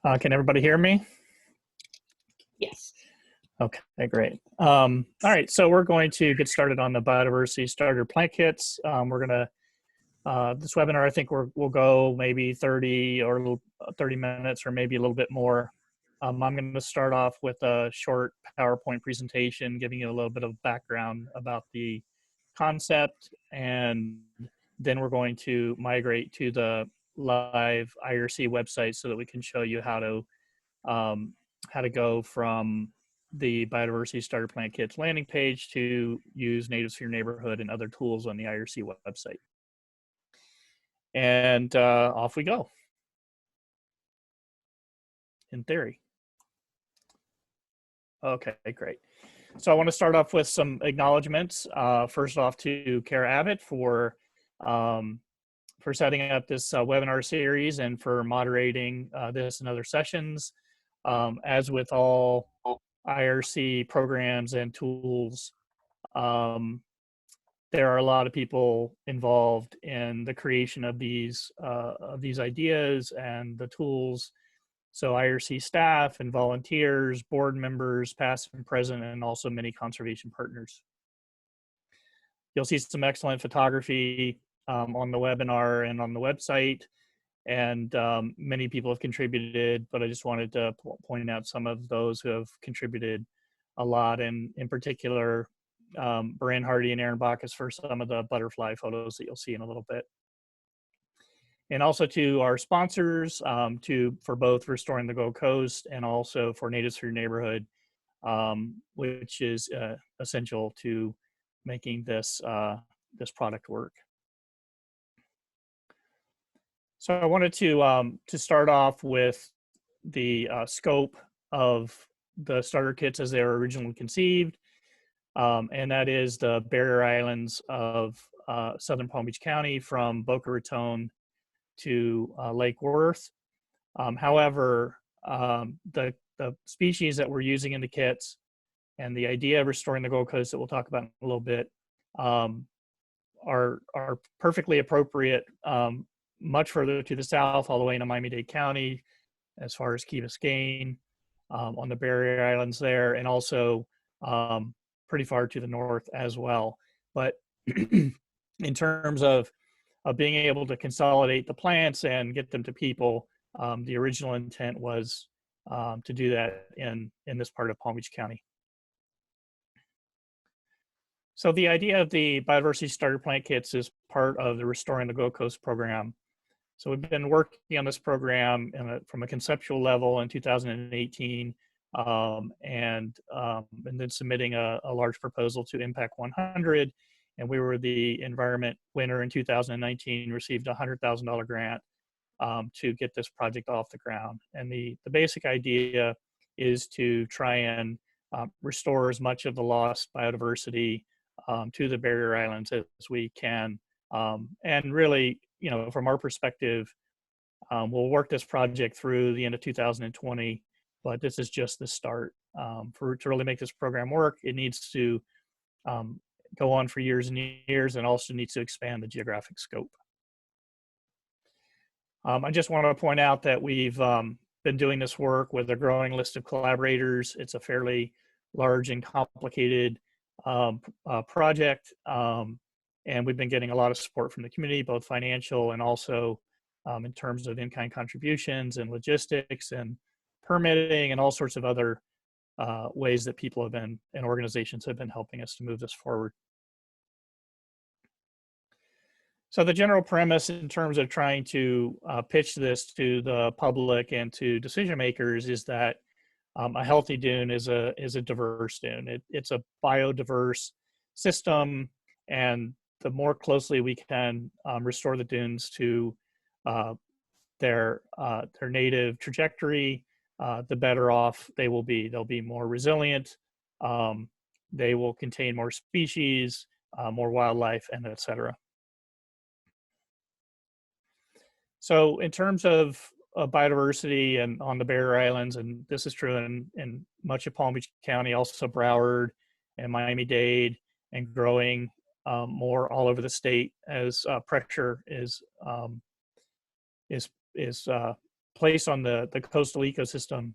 Can everybody hear me? Yes. Okay, great. All right, so we're going to get started on the Biodiversity Starter Plant Kits. This webinar, I think we'll go maybe 30 minutes or maybe a little bit more. I'm going to start off with a short PowerPoint presentation, giving you a little bit of background about the concept, and then we're going to migrate to the live IRC website so that we can show you how to go from the Biodiversity Starter Plant Kits landing page to use Natives for Your Neighborhood and other tools on the IRC website. And off we go, in theory. Okay, great. So I want to start off with some acknowledgments. First off to Kara Abbott for setting up this webinar series and for moderating this and other sessions. As with all IRC programs and tools, there are a lot of people involved in the creation of these ideas and the tools. So IRC staff and volunteers, board members, past and present, and also many conservation partners. You'll see some excellent photography on the webinar and on the website, and many people have contributed, but I just wanted to point out some of those who have contributed a lot, and in particular, Baran Hardy and Aaron Bacchus for some of the butterfly photos that you'll see in a little bit. And also to our sponsors, for both Restoring the Gold Coast and also for Natives for Your Neighborhood, which is essential to making this product work. So I wanted to start off with the scope of the starter kits as they were originally conceived, and that is the barrier islands of southern Palm Beach County from Boca Raton to Lake Worth. However, the species that we're using in the kits and the idea of restoring the Gold Coast that we'll talk about in a little bit are perfectly appropriate much further to the south, all the way into Miami-Dade County, as far as Key Biscayne, on the barrier islands there, and also pretty far to the north as well. But in terms of being able to consolidate the plants and get them to people, the original intent was to do that in this part of Palm Beach County. So the idea of the Biodiversity Starter Plant Kits is part of the Restoring the Gold Coast program. So we've been working on this program from a conceptual level in 2018, and then submitting a large proposal to Impact 100. And we were the environment winner in 2019, received a $100,000 grant to get this project off the ground. And the basic idea is to try and restore as much of the lost biodiversity to the barrier islands as we can. And really, from our perspective, we'll work this project through the end of 2020, but this is just the start. To really make this program work, it needs to go on for years and years, and also needs to expand the geographic scope. I just want to point out that we've been doing this work with a growing list of collaborators. It's a fairly large and complicated project, and we've been getting a lot of support from the community, both financial and also in terms of in-kind contributions and logistics and permitting and all sorts of other ways that people have been and organizations have been helping us to move this forward. So the general premise in terms of trying to pitch this to the public and to decision makers is that a healthy dune is a diverse dune. It's a biodiverse system, and the more closely we can restore the dunes to their native trajectory, the better off they will be. They'll be more resilient. They will contain more species, more wildlife, and et cetera. So in terms of biodiversity and on the barrier islands, and this is true in much of Palm Beach County, also Broward and Miami-Dade, and growing more all over the state as pressure is place on the coastal ecosystem,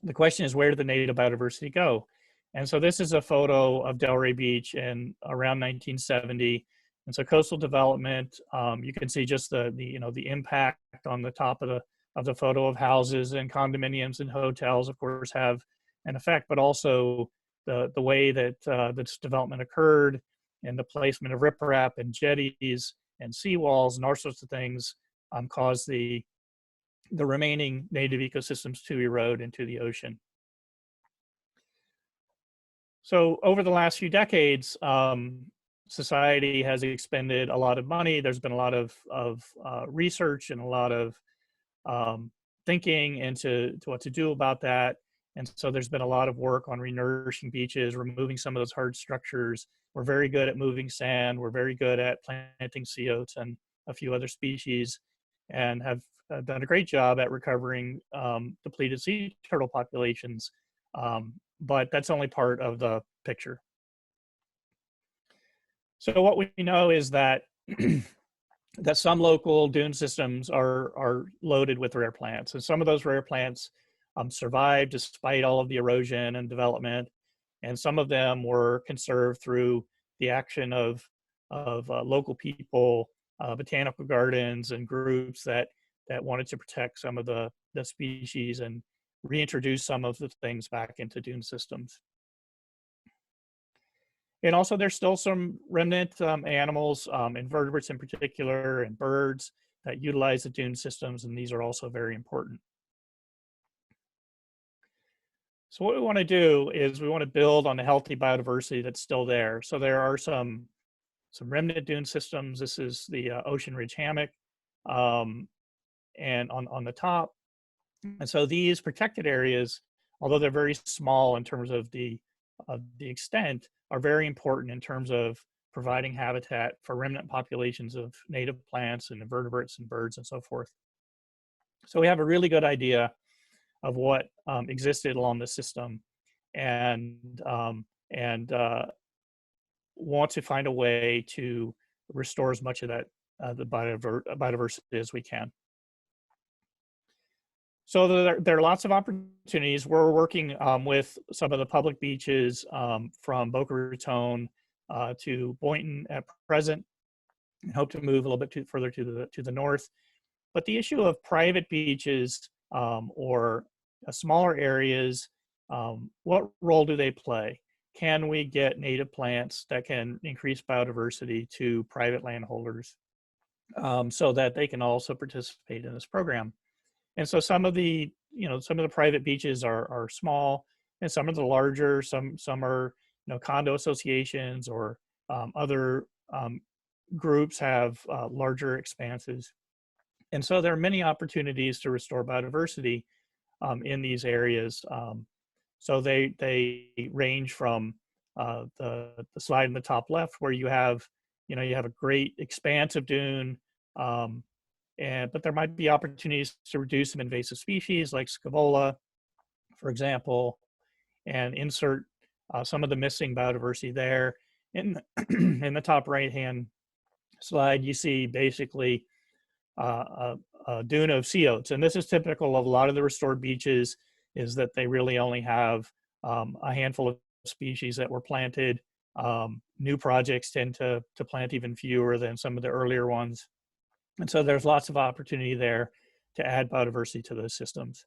the question is, where did the native biodiversity go? And so this is a photo of Delray Beach in around 1970. And so coastal development, you can see just the impact on the top of the photo of houses and condominiums and hotels, of course, have an effect, but also the way that this development occurred and the placement of riprap and jetties and seawalls and all sorts of things caused the remaining native ecosystems to erode into the ocean. So over the last few decades, society has expended a lot of money. There's been a lot of research and a lot of thinking into what to do about that. And so there's been a lot of work on renourishing beaches, removing some of those hard structures. We're very good at moving sand. We're very good at planting sea oats and a few other species, and have done a great job at recovering depleted sea turtle populations. But that's only part of the picture. So what we know is that that some local dune systems are loaded with rare plants, and some of those rare plants survived despite all of the erosion and development, and some of them were conserved through the action of local people, botanical gardens, and groups that wanted to protect some of the species and reintroduce some of the things back into dune systems. And also there's still some remnant animals, invertebrates in particular, and birds that utilize the dune systems, and these are also very important. So what we want to do is we want to build on the healthy biodiversity that's still there. So there are some remnant dune systems. This is the Ocean Ridge Hammock, and on the top. And so these protected areas, although they're very small in terms of the extent, are very important in terms of providing habitat for remnant populations of native plants and invertebrates and birds and so forth. So we have a really good idea of what existed along the system, and want to find a way to restore as much of that the biodiversity as we can. So there are lots of opportunities. We're working with some of the public beaches from Boca Raton to Boynton at present, and hope to move a little bit further to the north. But the issue of private beaches or smaller areas, what role do they play? Can we get native plants that can increase biodiversity to private landholders so that they can also participate in this program? And so some of the private beaches are small, and some of the larger, some are condo associations or other groups have larger expanses. And so there are many opportunities to restore biodiversity in these areas. So they range from the slide in the top left, where you have a great expanse of dune, but there might be opportunities to reduce some invasive species like scaevola, for example, and insert some of the missing biodiversity there. In the top right-hand slide, you see basically a dune of sea oats, and this is typical of a lot of the restored beaches, is that they really only have a handful of species that were planted. New projects tend to plant even fewer than some of the earlier ones. And so there's lots of opportunity there to add biodiversity to those systems.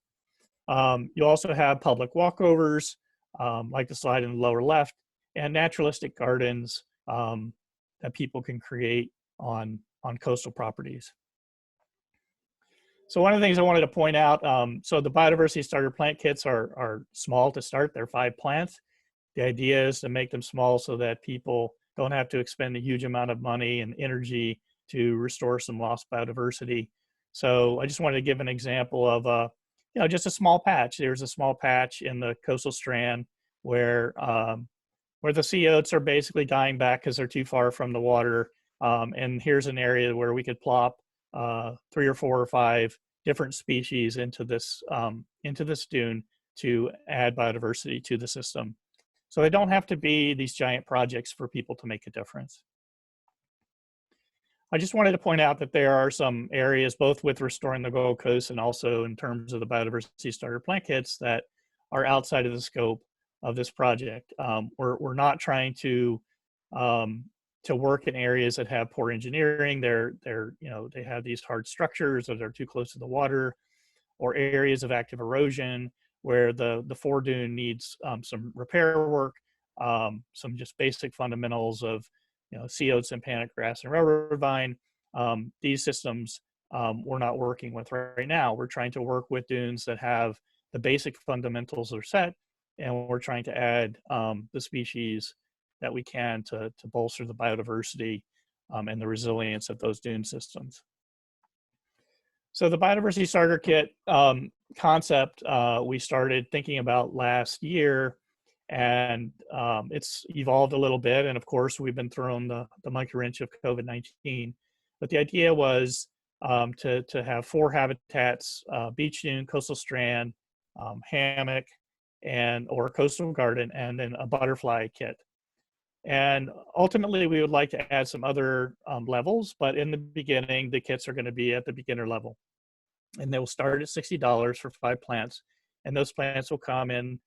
You also have public walkovers, like the slide in the lower left, and naturalistic gardens that people can create on coastal properties. So one of the things I wanted to point out, so the Biodiversity Starter Plant Kits are small to start. They're 5 plants. The idea is to make them small so that people don't have to expend a huge amount of money and energy to restore some lost biodiversity. So I just wanted to give an example of just a small patch. There's a small patch in the coastal strand where the sea oats are basically dying back because they're too far from the water. And here's an area where we could plop 3 or 4 or 5 different species into this dune to add biodiversity to the system. So they don't have to be these giant projects for people to make a difference. I just wanted to point out that there are some areas, both with restoring the Gold Coast and also in terms of the Biodiversity Starter Plant Kits, that are outside of the scope of this project. We're not trying um, to work in areas that have poor engineering. They have these hard structures, or they're too close to the water, or areas of active erosion where the foredune needs some repair work, some just basic fundamentals of sea oats and panic grass and railroad vine. These systems we're not working with right now. We're trying to work with dunes that have the basic fundamentals are set, and we're trying to add the species that we can to bolster the biodiversity and the resilience of those dune systems. So the Biodiversity Starter Kit concept we started thinking about last year, and it's evolved a little bit. And of course, we've been thrown the monkey wrench of COVID-19. But the idea was to have 4 habitats: beach dune, coastal strand, hammock, or coastal garden, and then a butterfly kit. And ultimately, we would like to add some other levels, but in the beginning, the kits are going to be at the beginner level. And they will start at $60 for 5 plants. And those plants will come in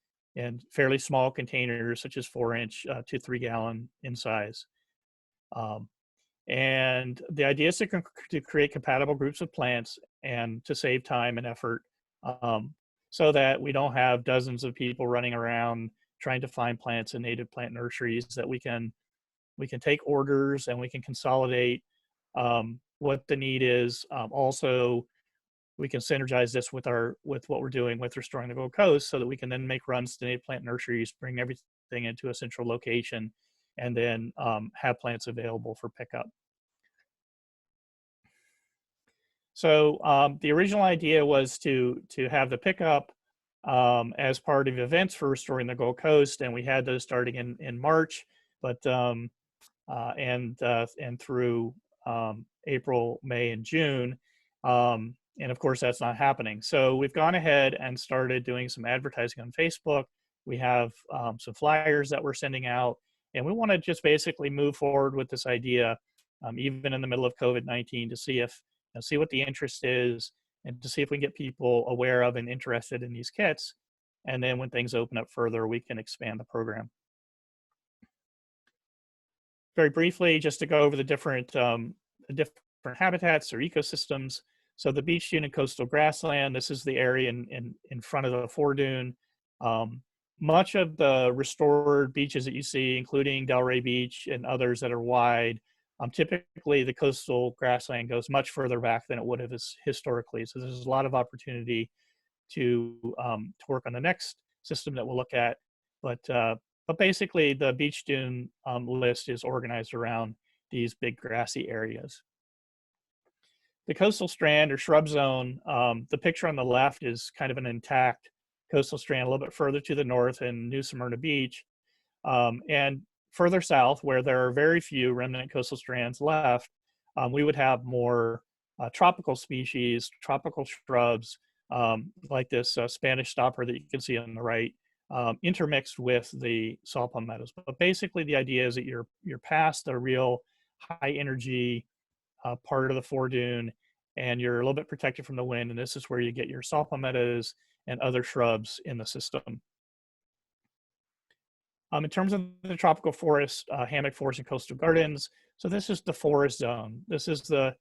fairly small containers, such as 4-inch to 3-gallon in size. And the idea is to create compatible groups of plants and to save time and effort, so that we don't have dozens of people running around trying to find plants in native plant nurseries, that we can take orders and we can consolidate what the need is. Also, we can synergize this with what we're doing with restoring the Gold Coast, so that we can then make runs to native plant nurseries, bring everything into a central location, and then have plants available for pickup. So the original idea was to have the pickup as part of events for restoring the Gold Coast, and we had those starting in March, but and through April, May, and June. And of course, that's not happening. So we've gone ahead and started doing some advertising on Facebook. We have some flyers that we're sending out, and we want to just basically move forward with this idea, even in the middle of COVID-19, to see what the interest is, and to see if we can get people aware of and interested in these kits. And then when things open up further, we can expand the program. Very briefly, just to go over the different habitats or ecosystems. So the beach dune and coastal grassland, this is the area in front of the foredune. Much of the restored beaches that you see, including Delray Beach and others that are wide, typically the coastal grassland goes much further back than it would have historically. So there's a lot of opportunity to work on the next system that we'll look at. But basically, the beach dune list is organized around these big grassy areas. The coastal strand or shrub zone, the picture on the left is kind of an intact coastal strand a little bit further to the north in New Smyrna Beach. And further south, where there are very few remnant coastal strands left, we would have more tropical species, tropical shrubs, like this Spanish stopper that you can see on the right, intermixed with the saw palmettos. But basically, the idea is that you're past the real high energy part of the foredune, and you're a little bit protected from the wind. And this is where you get your saw palmettos and other shrubs in the system. In terms of the tropical forest, hammock forest and coastal gardens, so this is the forest zone. This is the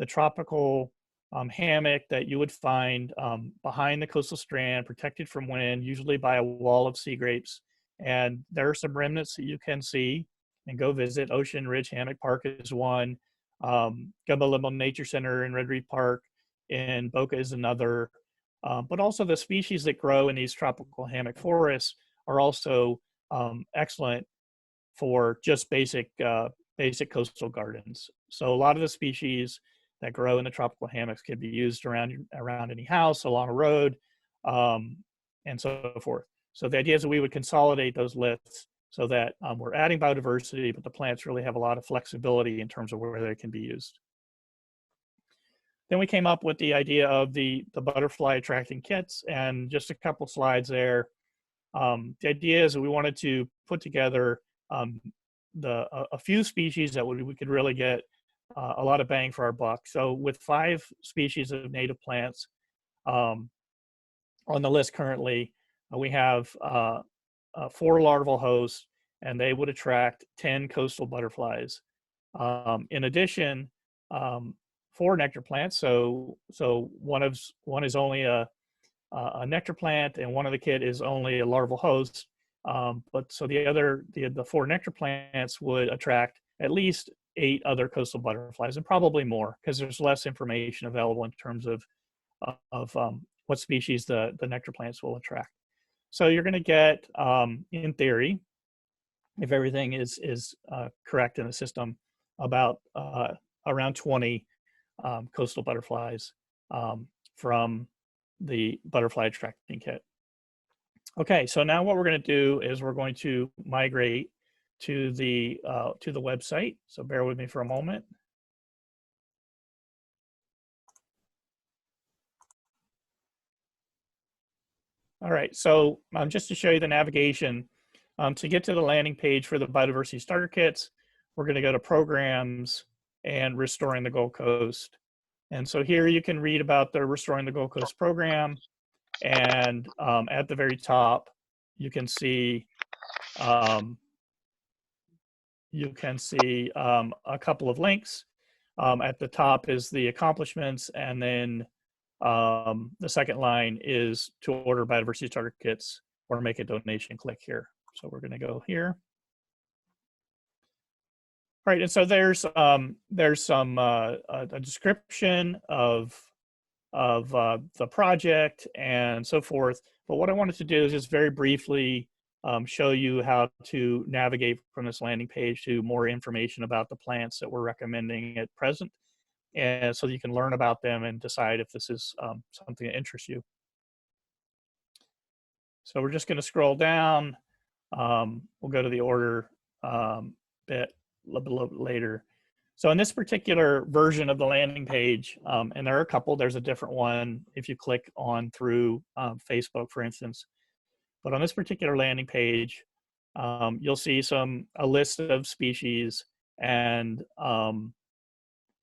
tropical hammock that you would find behind the coastal strand, protected from wind, usually by a wall of sea grapes. And there are some remnants that you can see and go visit. Ocean Ridge Hammock Park is one. Gumbo Limbo Nature Center in Red Reef Park in Boca is another. But also the species that grow in these tropical hammock forests are also excellent for just basic coastal gardens. So a lot of the species that grow in the tropical hammocks can be used around any house, along a road, and so forth. So the idea is that we would consolidate those lists so that we're adding biodiversity, but the plants really have a lot of flexibility in terms of where they can be used. Then we came up with the idea of the butterfly attracting kits, and just a couple slides there. The idea is that we wanted to put together a few species that we could really get a lot of bang for our buck. So with 5 species of native plants um, on the list currently, we have 4 larval hosts, and they would attract 10 coastal butterflies. In addition, 4 nectar plants. So one is only a nectar plant, and one of the kit is only a larval host. But so the 4 nectar plants would attract at least 8 other coastal butterflies, and probably more because there's less information available in terms of what species the nectar plants will attract. So you're going to get, in theory, if everything is correct in the system, about around 20 coastal butterflies from the butterfly attracting kit. Okay, so now what we're going to do is we're going to migrate to the website. So bear with me for a moment. All right, so just to show you the navigation, to get to the landing page for the Biodiversity Starter Kits, we're going to go to Programs and Restoring the Gold Coast. And so here you can read about the Restoring the Gold Coast program. And at the very top, you can see a couple of links. At the top is the accomplishments, and then the second line is to order Biodiversity Starter Kits or make a donation. Click here. So we're going to go here. All right, and so there's some a description of the project and so forth. But what I wanted to do is just very briefly show you how to navigate from this landing page to more information about the plants that we're recommending at present, and so you can learn about them and decide if this is something that interests you. So we're just going to scroll down. We'll go to the order bit a little bit later. So in this particular version of the landing page, and there are a couple, there's a different one if you click on through Facebook, for instance. But on this particular landing page, you'll see a list of species, and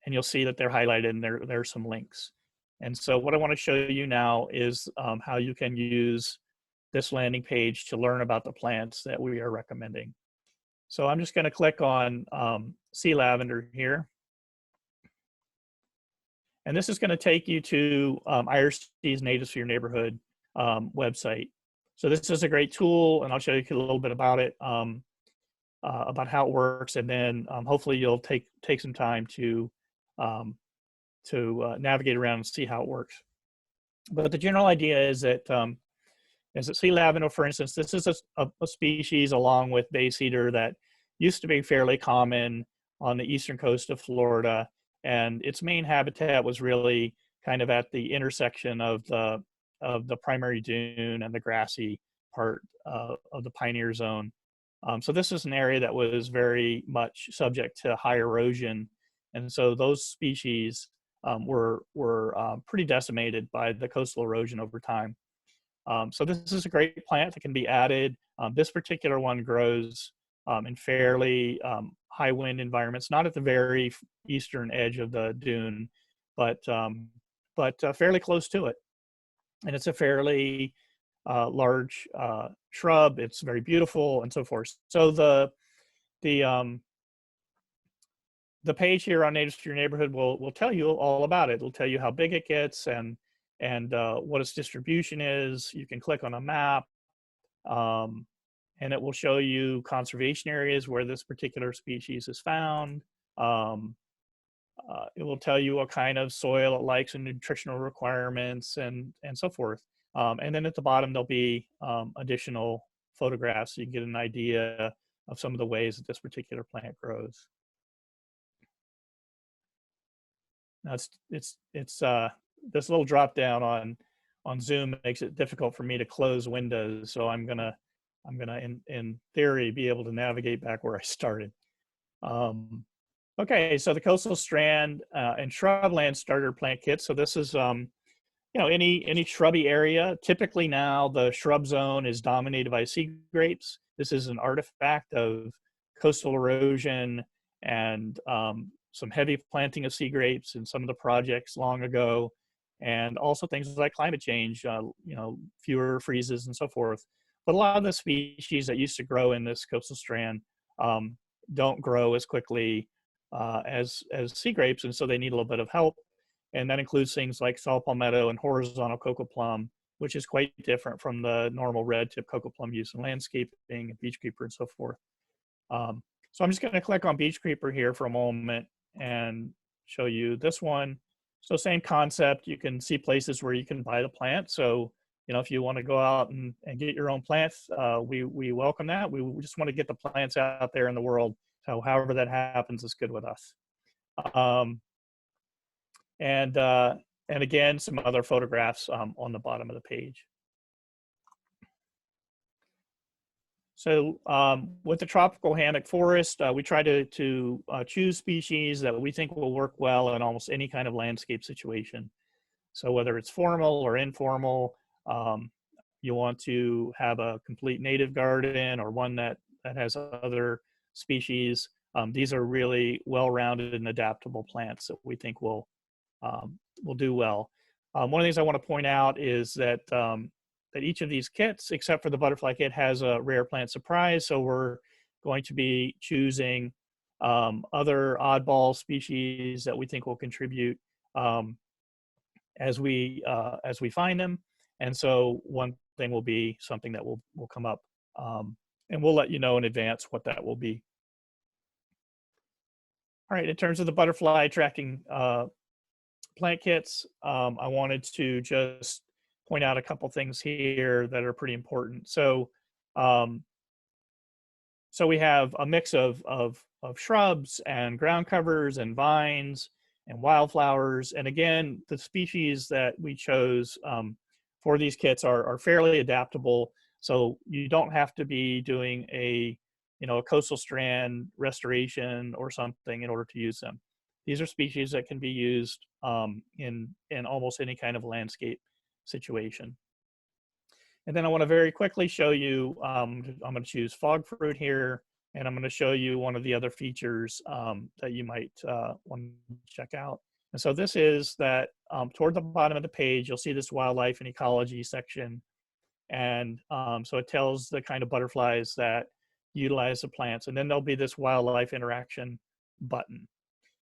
you'll see that they're highlighted, and there are some links. And so what I want to show you now is how you can use this landing page to learn about the plants that we are recommending. So I'm just going to click on sea lavender here. And this is going to take you to IRC's Natives for Your Neighborhood website. So this is a great tool, and I'll show you a little bit about it, about how it works, and then hopefully you'll take some time to navigate around and see how it works. But the general idea is that sea lavender, for instance, this is a species along with bay cedar that used to be fairly common on the eastern coast of Florida, and its main habitat was really kind of at the intersection of the primary dune and the grassy part of the pioneer zone. So this is an area that was very much subject to high erosion, and so those species were pretty decimated by the coastal erosion over time. So this is a great plant that can be added. This particular one grows in fairly high wind environments, not at the very eastern edge of the dune, but fairly close to it. And it's a fairly large shrub. It's very beautiful and so forth. So the page here on Natives to Your Neighborhood will tell you all about it. It'll tell you how big it gets and what its distribution is. You can click on a map, and it will show you conservation areas where this particular species is found. It will tell you what kind of soil it likes and nutritional requirements and so forth. And then at the bottom, there'll be additional photographs so you can get an idea of some of the ways that this particular plant grows. Now it's this little drop down on Zoom makes it difficult for me to close windows, so I'm gonna in theory be able to navigate back where I started. Okay, so the coastal strand and shrubland starter plant kit. So this is any shrubby area. Typically now the shrub zone is dominated by sea grapes. This is an artifact of coastal erosion and some heavy planting of sea grapes in some of the projects long ago, and also things like climate change, fewer freezes and so forth. But a lot of the species that used to grow in this coastal strand don't grow as quickly as sea grapes, and so they need a little bit of help. And that includes things like saw palmetto and horizontal cocoa plum, which is quite different from the normal red tip cocoa plum used in landscaping and beach creeper and so forth. So I'm just going to click on beach creeper here for a moment and show you this one. So same concept, you can see places where you can buy the plant. So, if you want to go out and get your own plants, we welcome that. We just want to get the plants out there in the world. So however that happens is good with us. And again, some other photographs on the bottom of the page. So with the tropical hammock forest, we try to choose species that we think will work well in almost any kind of landscape situation. So whether it's formal or informal, you want to have a complete native garden or one that has other species. These are really well-rounded and adaptable plants that we think will do well. One of the things I want to point out is that that each of these kits, except for the butterfly kit, has a rare plant surprise. So we're going to be choosing other oddball species that we think will contribute as we find them. And so one thing will be something that will come up, and we'll let you know in advance what that will be. All right, in terms of the butterfly tracking plant kits, I wanted to just point out a couple things here that are pretty important. So, so we have a mix of shrubs and ground covers and vines and wildflowers. And again, the species that we chose for these kits are fairly adaptable. So you don't have to be doing a coastal strand restoration or something in order to use them. These are species that can be used in almost any kind of landscape situation. And then I want to very quickly show you, I'm going to choose fog fruit here, and I'm going to show you one of the other features that you might want to check out. And so this is that toward the bottom of the page, you'll see this wildlife and ecology section. And so it tells the kind of butterflies that utilize the plants. And then there'll be this wildlife interaction button.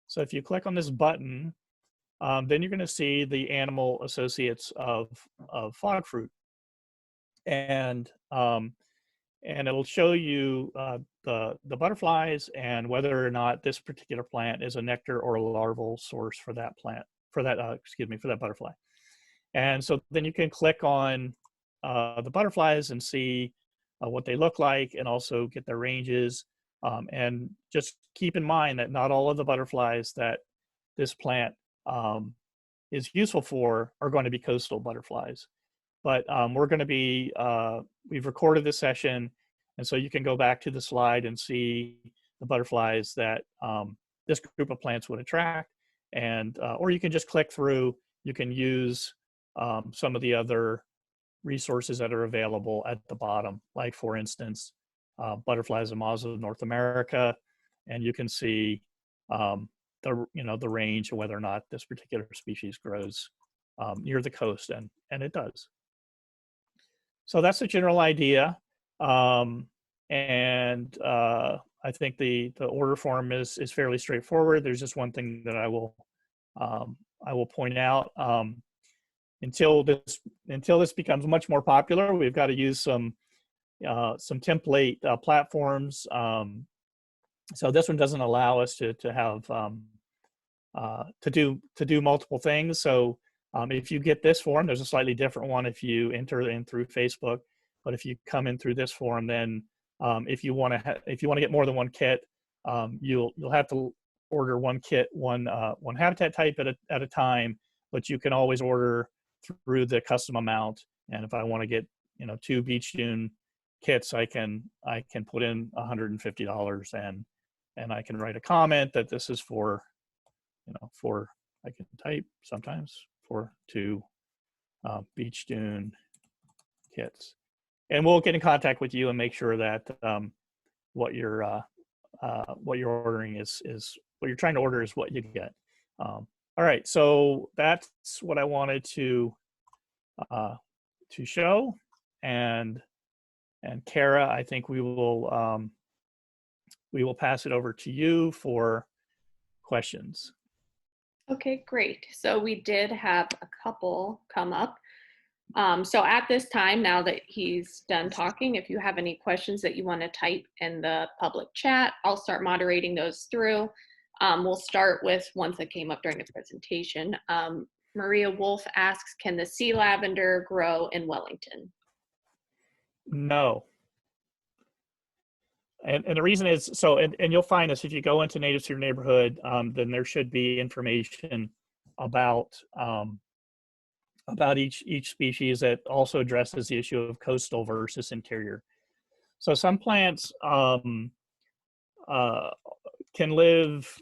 So if you click on this button, then you're going to see the animal associates of fog fruit, and it'll show you the butterflies and whether or not this particular plant is a nectar or a larval source for that plant, for that butterfly. And so then you can click on the butterflies and see what they look like, and also get their ranges. And just keep in mind that not all of the butterflies that this plant is useful for are going to be coastal butterflies. But we're going to be, we've recorded this session, and so you can go back to the slide and see the butterflies that this group of plants would attract. And, or you can just click through, you can use some of the other resources that are available at the bottom, like for instance, butterflies and moths of North America, and you can see the range of whether or not this particular species grows near the coast, and it does. So that's the general idea, and I think the order form is fairly straightforward. There's just one thing that I will point out. Until this becomes much more popular, we've got to use some template platforms. So this one doesn't allow us to have to do multiple things. So if you get this form, there's a slightly different one if you enter in through Facebook. But if you come in through this form, then if you want to get more than one kit, you'll have to order one kit, one habitat type at a time. But you can always order through the custom amount. And if I want to get 2 beach dune kits, I can put in $150, and I can write a comment that this is for I can type sometimes for 2 beach dune kits, and we'll get in contact with you and make sure that what you're ordering is what you're trying to order is what you get. All right, so that's what I wanted to show, and Kara, I think we will pass it over to you for questions. Okay, great. So we did have a couple come up. So at this time, now that he's done talking, if you have any questions that you want to type in the public chat, I'll start moderating those through. We'll start with ones that came up during the presentation. Maria Wolf asks, can the sea lavender grow in Wellington? No. And the reason is, so, and you'll find this if you go into Natives to Your Neighborhood, then there should be information about each species that also addresses the issue of coastal versus interior. So some plants can live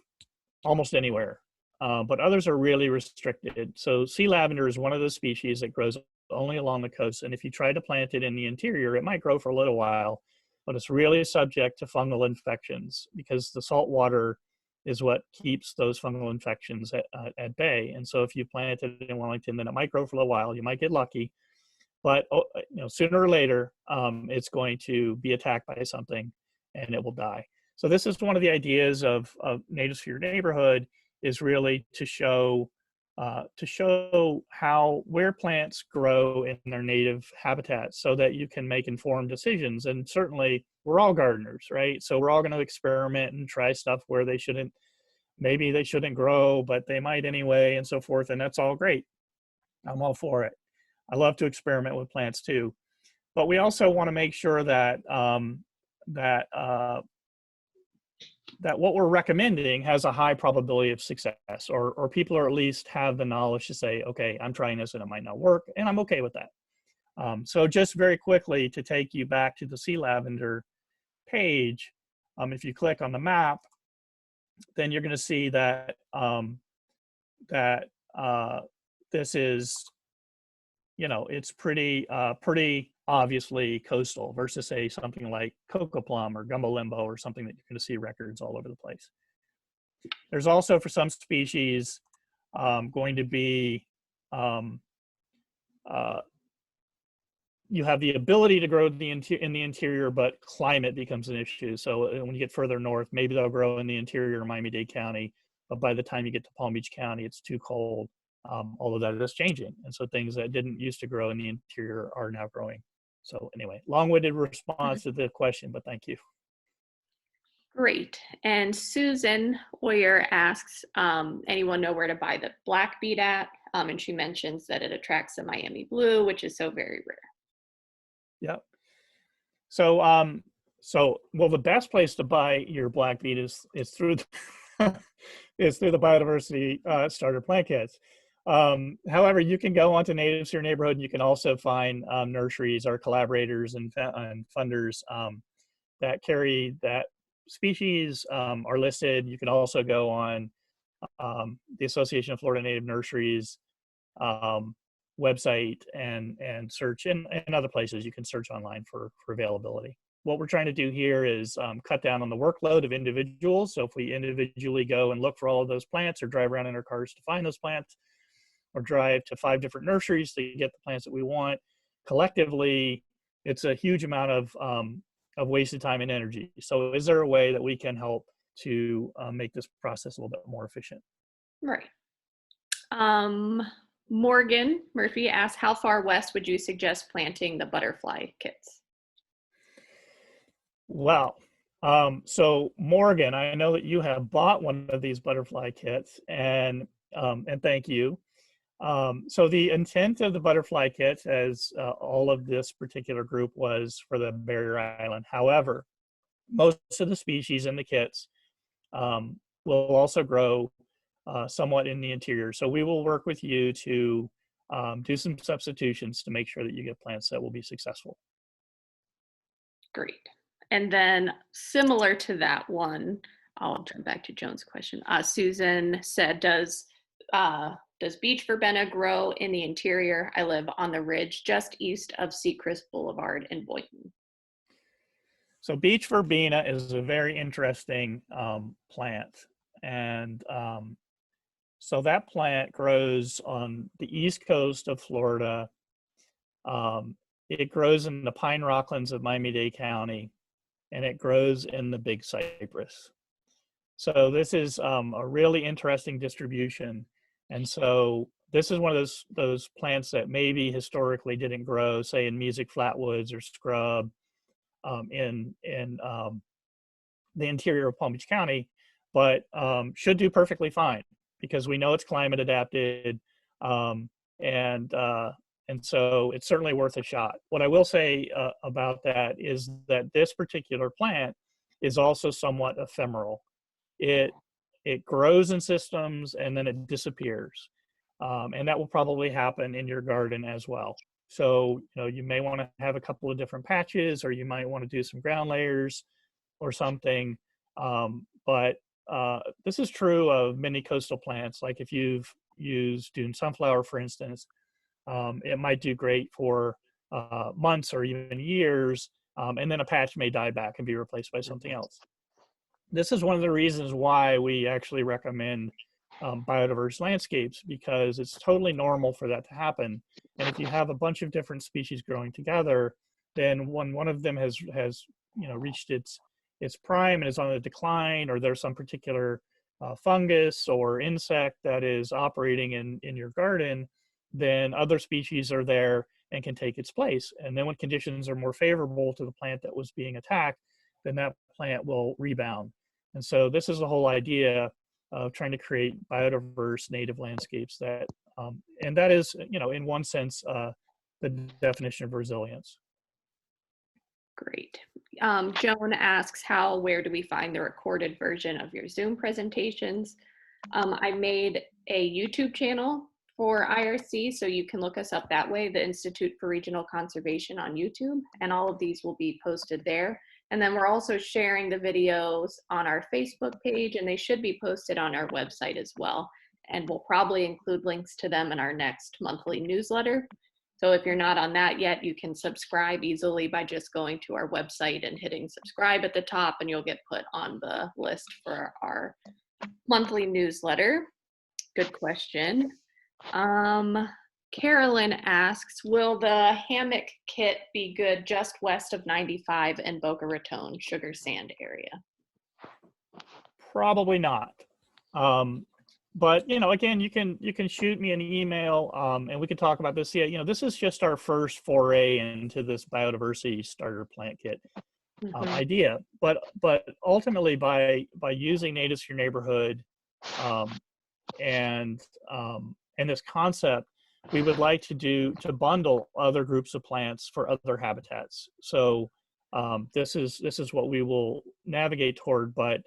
almost anywhere, but others are really restricted. So sea lavender is one of those species that grows only along the coast, and if you try to plant it in the interior, it might grow for a little while, but it's really subject to fungal infections because the salt water is what keeps those fungal infections at bay. And so if you plant it in Wellington, then it might grow for a little while. You might get lucky, but sooner or later, it's going to be attacked by something and it will die. So this is one of the ideas of Natives for Your Neighborhood, is really to show where plants grow in their native habitats so that you can make informed decisions. And certainly we're all gardeners, right? So we're all going to experiment and try stuff where maybe they shouldn't grow, but they might anyway, and so forth. And that's all great. I'm all for it. I love to experiment with plants too. But we also want to make sure that that what we're recommending has a high probability of success, or people are at least have the knowledge to say, okay, I'm trying this and it might not work, and I'm okay with that. So just very quickly to take you back to the sea lavender page, if you click on the map, then you're going to see that this is, it's pretty obviously coastal versus say something like cocoa plum or gumbo limbo or something that you're going to see records all over the place. There's also for some species going to be you have the ability to grow in the interior, but climate becomes an issue. So when you get further north, maybe they'll grow in the interior of Miami-Dade County, but by the time you get to Palm Beach County, it's too cold. All of that is changing. And so things that didn't used to grow in the interior are now growing. So anyway, long-winded response to the question, but thank you. Great. And Susan Oyer asks, anyone know where to buy the black beet at? And she mentions that it attracts the Miami blue, which is so very rare. Yep. So, well, the best place to buy your black beet is through the, is through the Biodiversity Starter Plant Kits. However, you can go onto Natives to Your Neighborhood, and you can also find nurseries or collaborators and funders that carry that species are listed. You can also go on the Association of Florida Native Nurseries website and search, and other places you can search online for availability. What we're trying to do here is cut down on the workload of individuals. So if we individually go and look for all of those plants, or drive around in our cars to find those plants, or drive to 5 different nurseries to get the plants that we want, collectively, it's a huge amount of wasted time and energy. So is there a way that we can help to make this process a little bit more efficient? Right. Morgan Murphy asks, how far west would you suggest planting the butterfly kits? Well, so Morgan, I know that you have bought one of these butterfly kits, and thank you. So the intent of the butterfly kits, as all of this particular group, was for the barrier island. However, most of the species in the kits will also grow somewhat in the interior. So we will work with you to do some substitutions to make sure that you get plants that will be successful. Great. And then similar to that one, I'll turn back to Joan's question. Susan said, does beech verbena grow in the interior? I live on the ridge just east of Seacrest Boulevard in Boynton. So beech verbena is a very interesting plant. And so that plant grows on the east coast of Florida. It grows in the pine rocklands of Miami-Dade County, and it grows in the big cypress. So this is a really interesting distribution. And so this is one of those plants that maybe historically didn't grow, say in Music Flatwoods or scrub in the interior of Palm Beach County, but should do perfectly fine because we know it's climate adapted, and so it's certainly worth a shot. What I will say about that is that this particular plant is also somewhat ephemeral. It grows in systems and then it disappears, and that will probably happen in your garden as well. So you may want to have a couple of different patches, or you might want to do some ground layers or something. But this is true of many coastal plants. Like if you've used dune sunflower, for instance, it might do great for months or even years, and then a patch may die back and be replaced by something else. This is one of the reasons why we actually recommend biodiverse landscapes, because it's totally normal for that to happen. And if you have a bunch of different species growing together, then when one of them has reached its prime and is on a decline, or there's some particular fungus or insect that is operating in your garden, then other species are there and can take its place. And then when conditions are more favorable to the plant that was being attacked, then that plant will rebound. And so this is the whole idea of trying to create biodiverse native landscapes that, and that is, in one sense, the definition of resilience. Great. Joan asks, where do we find the recorded version of your Zoom presentations? I made a YouTube channel for IRC, so you can look us up that way, the Institute for Regional Conservation on YouTube, and all of these will be posted there. And then we're also sharing the videos on our Facebook page, and they should be posted on our website as well. And we'll probably include links to them in our next monthly newsletter. So if you're not on that yet, you can subscribe easily by just going to our website and hitting subscribe at the top, and you'll get put on the list for our monthly newsletter. Good question. Carolyn asks, will the hammock kit be good just west of 95 in Boca Raton, Sugar Sand area? Probably not. But again, you can shoot me an email, and we can talk about this. Yeah, this is just our first foray into this biodiversity starter plant kit idea. But ultimately, by using natives to your neighborhood, and this concept, we would like to bundle other groups of plants for other habitats. So this is what we will navigate toward. But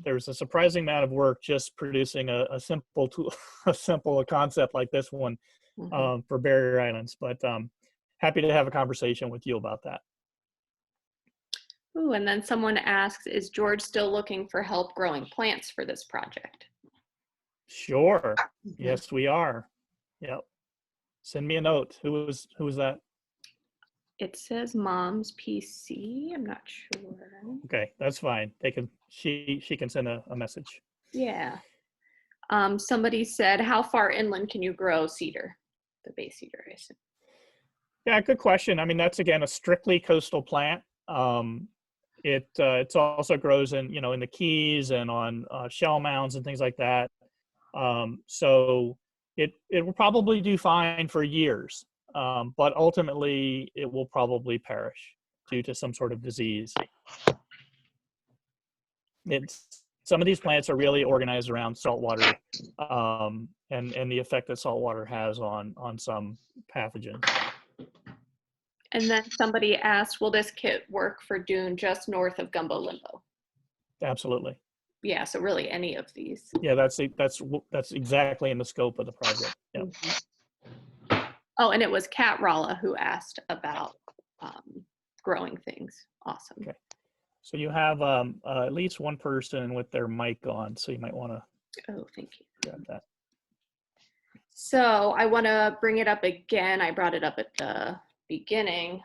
there's a surprising amount of work just producing a simple tool, a simple concept like this one for barrier islands. But happy to have a conversation with you about that. Ooh, and then someone asks, is George still looking for help growing plants for this project? Sure. Yes, we are. Yep. Send me a note. Who was that? It says Mom's PC. I'm not sure. Okay, that's fine. She can send a message. Yeah. Somebody said, how far inland can you grow cedar? The bay cedar, I assume. Yeah, good question. I mean, that's again a strictly coastal plant. It also grows in the Keys and on shell mounds and things like that. So it will probably do fine for years, but ultimately it will probably perish due to some sort of disease. Some of these plants are really organized around saltwater, and the effect that saltwater has on some pathogens. And then somebody asked, will this kit work for dune just north of Gumbo Limbo? Absolutely. Yeah, so really any of these. Yeah, that's exactly in the scope of the project. Yep. Oh, and it was Kat Ralla who asked about growing things. Awesome. Okay. So you have at least one person with their mic on, so you might want to. Oh, thank you. Grab that. So I want to bring it up again. I brought it up at the beginning.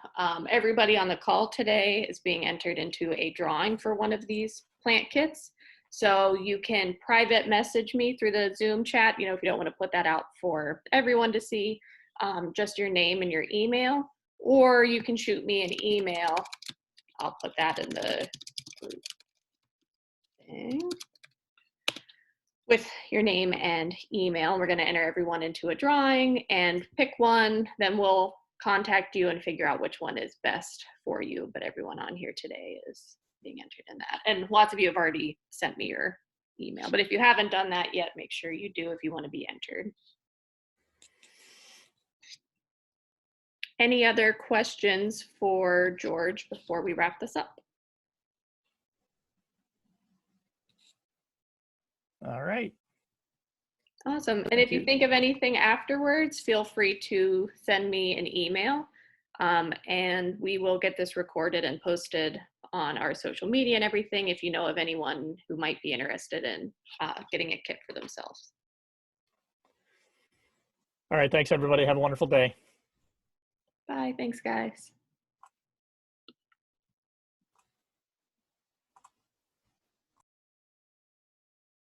Everybody on the call today is being entered into a drawing for one of these plant kits. So you can private message me through the Zoom chat, if you don't want to put that out for everyone to see, just your name and your email, or you can shoot me an email. I'll put that in the group thing with your name and email. We're going to enter everyone into a drawing and pick one, then we'll contact you and figure out which one is best for you. But everyone on here today is being entered in that. And lots of you have already sent me your email, but if you haven't done that yet, make sure you do if you want to be entered. Any other questions for George before we wrap this up? All right. Awesome. And if you think of anything afterwards, feel free to send me an email, and we will get this recorded and posted on our social media and everything if you know of anyone who might be interested in getting a kit for themselves. All right. Thanks, everybody. Have a wonderful day. Bye. Thanks, guys.